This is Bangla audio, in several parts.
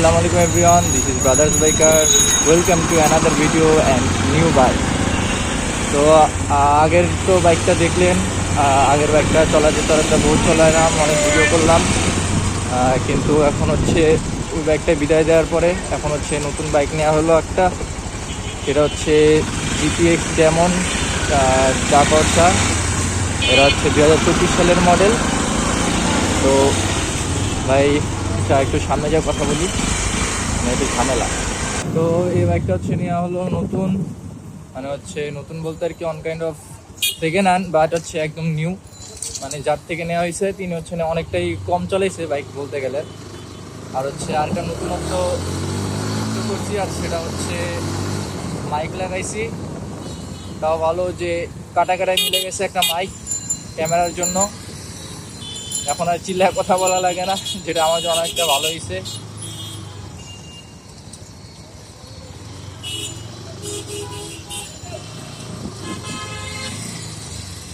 Assalamualaikum everyone, this is Brothers Biker. Welcome to another video and new bike. তো আগের তো বাইকটা দেখলেন, আগের বাইকটা চলাতে বহুত চলাইলাম, অনেক ভিডিও করলাম, কিন্তু এখন হচ্ছে ওই বাইকটা বিদায় দেওয়ার পরে এখন হচ্ছে নতুন বাইক নেওয়া হলো একটা। এটা হচ্ছে GTX ডেমন চারবর্ষা। এটা হচ্ছে 2024 সালের মডেল। তো ভাই একটু সামনে যা কথা বলি, একটু ঝামেলা। তো এই বাইকটা হচ্ছে নেওয়া হলো নতুন, মানে হচ্ছে নতুন বলতে আর কি on kind of second hand, but হচ্ছে একদম নিউ। মানে যার থেকে নেওয়া হয়েছে তিনি হচ্ছে অনেকটাই কম চলেছে বাইক বলতে গেলে। আর হচ্ছে আরেকটা নতুনত্ব করছি, আর সেটা হচ্ছে মাইক লাগাইছি। তাও ভালো যে কাটাকাটায় মিলে গেছে একটা মাইক ক্যামেরার জন্য। এখন আর চিল্লায় কথা বলা লাগে না, যেটা আমার জন্য অনেকটা ভালো হয়েছে।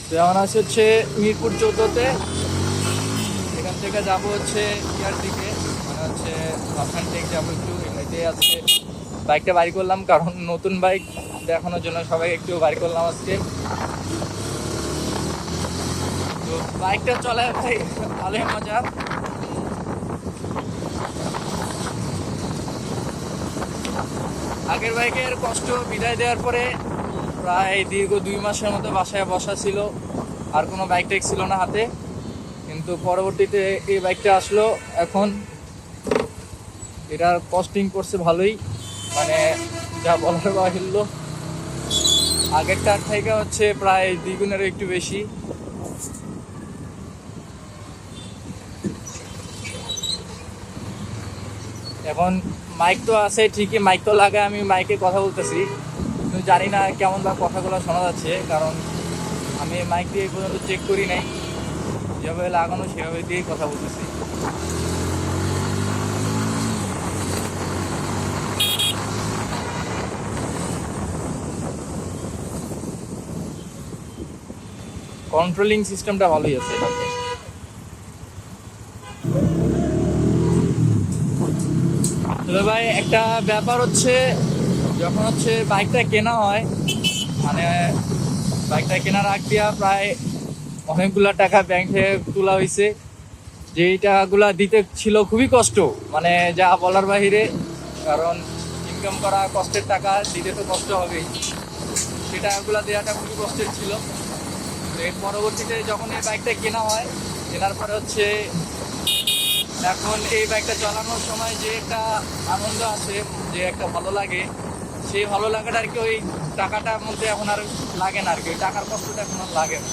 তো এখন আছে হচ্ছে মিরপুর 14-তে। এখান থেকে যাবো হচ্ছে ইয়ার দিকে, মানে হচ্ছে ভাসান টেক যাবো একটু। এমনিতেই আজকে বাইকটা বাড়ি করলাম, কারণ নতুন বাইক দেখানোর জন্য সবাই একটু বাড়ি করলাম আজকে। তো বাইকটা চলায় ভাই ভালোই মজা। আগের বাইকের কষ্ট বিদায় দেওয়ার পরে প্রায় দীর্ঘ 2 মাসের মতো বাসায় বসা ছিল, আর কোনো বাইক টাইক ছিল না হাতে। কিন্তু পরবর্তীতে এই বাইকটা আসলো। এখন এটার কস্টিং করছে ভালোই, মানে যা বলার বাহুল্য। আগেরটার থেকে হচ্ছে প্রায় দ্বিগুণেরও একটু বেশি। এখন মাইক তো আছে ঠিকই, মাইক তো লাগায় আমি মাইকে কথা বলতেছি, কিন্তু জানি না কেমন বা কথাগুলো শোনা যাচ্ছে, কারণ আমি মাইক দিয়ে পর্যন্ত চেক করি নাই। যেভাবে লাগানো সেভাবে দিয়েই কথা বলতেছি। কন্ট্রোলিং সিস্টেমটা ভালোই আছে এটাতে। তবে ভাই একটা ব্যাপার হচ্ছে, যখন হচ্ছে বাইকটা কেনা হয়, মানে বাইকটা কেনার আগ দিয়া প্রায় অনেকগুলা টাকা ব্যাংকে তোলা হয়েছে। যেই টাকাগুলা দিতে ছিল খুবই কষ্ট, মানে যা বলার বাহিরে। কারণ ইনকাম করা কষ্টের টাকা, দিতে তো কষ্ট হবেই। সেই টাকাগুলা দেওয়াটা খুবই কষ্টের ছিল। এর পরবর্তীতে যখন এই বাইকটা কেনা হয়, কেনার পরে হচ্ছে এখন এই বাইকটা চালানোর সময় যে একটা আনন্দ আছে, যে একটা ভালো লাগে, সেই ভালো লাগাটা আর কি ওই টাকাটার মধ্যে এখন আর লাগে না আর কি, ওই টাকার কষ্টটা এখন আর লাগে না।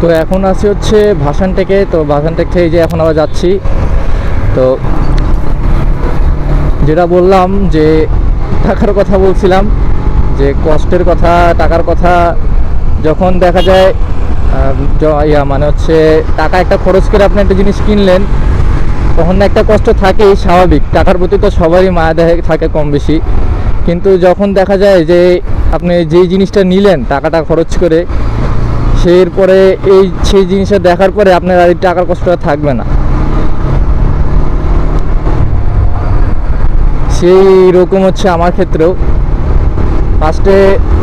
তো এখন আছি হচ্ছে ভাসান টেকে। তো ভাসান টেক থেকে যে এখন আবার যাচ্ছি। তো যেটা বললাম যে টাকার কথা বলছিলাম, যে কষ্টের কথা, টাকার কথা। যখন দেখা যায় মানে হচ্ছে টাকা একটা খরচ করে আপনি একটা জিনিস কিনলেন, তখন একটা কষ্ট থাকেই, স্বাভাবিক। টাকার প্রতি তো সবারই মায়া থাকে কম বেশি। কিন্তু যখন দেখা যায় যে আপনি যেই জিনিসটা নিলেন টাকাটা খরচ করে, এরপরে সেই জিনিসটা দেখার পরে আপনার আর টাকার কষ্টটা থাকবে না। সেই রকম হচ্ছে আমার ক্ষেত্রেও। ফার্স্টে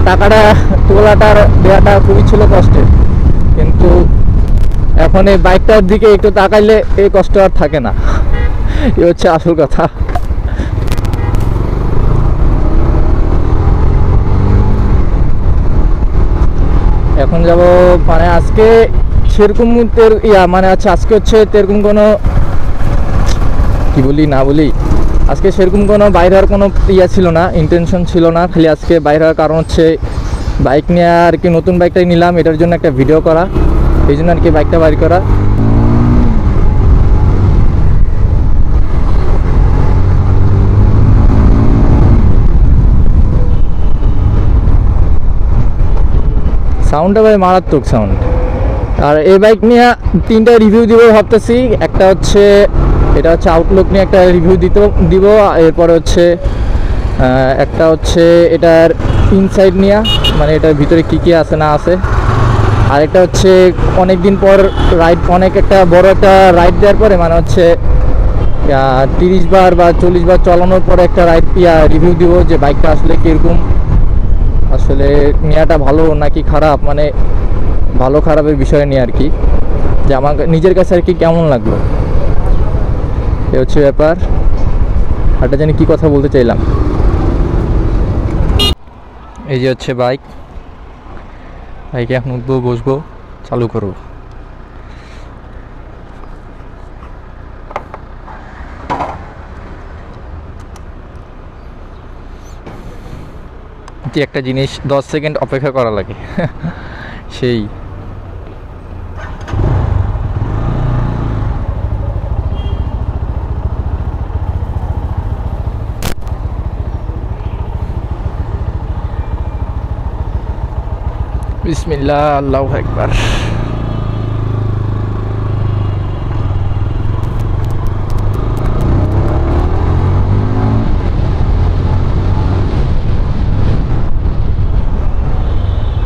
টাকাটা তোলাটার দেওয়াটা খুবই ছিল কষ্টের, কিন্তু এখন এই বাইকটার দিকে একটু তাকাইলে এই কষ্ট আর থাকে না। এ হচ্ছে আসল কথা। এখন যাব, মানে আজকে সেরকম মানে আজকে হচ্ছে এরকম কোনো কি বলি না বলি, আজকে সেরকম কোনো বাইরে হওয়ার কোনো ছিল না, ইন্টেনশন ছিল না। খালি আজকে বাইরে হওয়ার কারণ হচ্ছে বাইক নিয়ে আর কি, নতুন বাইকটাই নিলাম, এটার জন্য একটা ভিডিও করা, এই জন্য আর কি বাইকটা বাইর করা। সাউন্ডটা ভাই মারাত্মক সাউন্ড। আর এই বাইক নিয়ে 3টা রিভিউ দিব ভাবতেছি। একটা হচ্ছে এটা হচ্ছে আউটলুক নিয়ে একটা রিভিউ দিব। এরপরে হচ্ছে একটা হচ্ছে এটার ইনসাইড নিয়ে, মানে এটার ভিতরে কী কী আছে না আছে। আরেকটা হচ্ছে অনেক দিন পর রাইড, একটা বড় একটা রাইড দেওয়ার পরে মানে হচ্ছে 30 বার বা 40 বার চালানোর পরে একটা রিভিউ দিব যে বাইকটা আসলে কীরকম, আসলে নেওয়াটা ভালো নাকি খারাপ, মানে ভালো খারাপের বিষয় নিয়ে আর কি, যে আমার নিজের কাছে আর কি কেমন লাগলো, এ হচ্ছে ব্যাপার। একটা জানি কী কথা বলতে চাইলাম। এই যে হচ্ছে বাইকে এখন উঠবো, বসবো, চালু করবো। একটা জিনিস 10 সেকেন্ড অপেক্ষা করা লাগে সেই বিসমিল্লাহ, আল্লাহু আকবার।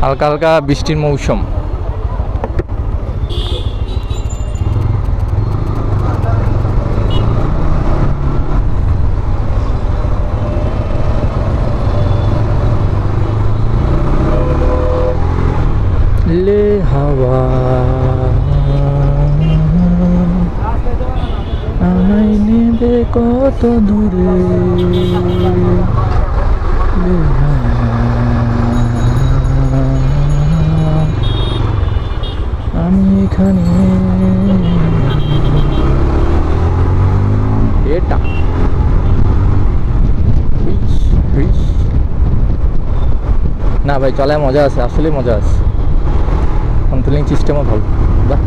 হালকা হালকা বৃষ্টির মৌসুম। ले हवा আমায় নেবে কত দূরে, আমি এখানে। এটা না ভাই, চলায় মজা আছে, আসলে মজা আছে। কন্ট্রোলিং সিস্টেমও ভালো, বাহ,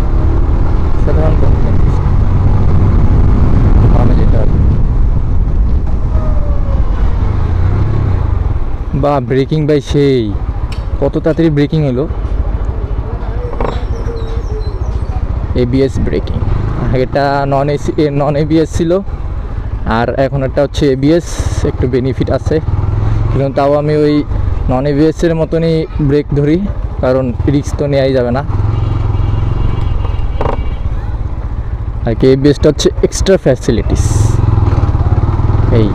সাধারণ কন্ট্রোলিং সিস্টেম আমি যেটা বা ব্রেকিং ভাই সেই কত তাড়াতাড়ি ব্রেকিং হলো। এবিএস ব্রেকিং, এটা নন এবিএস ছিল, আর এখন একটা হচ্ছে এবিএস, একটু বেনিফিট আছে, কিন্তু তাও আমি ওই নন এবিএসের মতনই ব্রেক ধরি, কারণ রিস্ক তো নেওয়াই যাবে না। আর কি এবিএসটা হচ্ছে এক্সট্রা ফ্যাসিলিটিস এই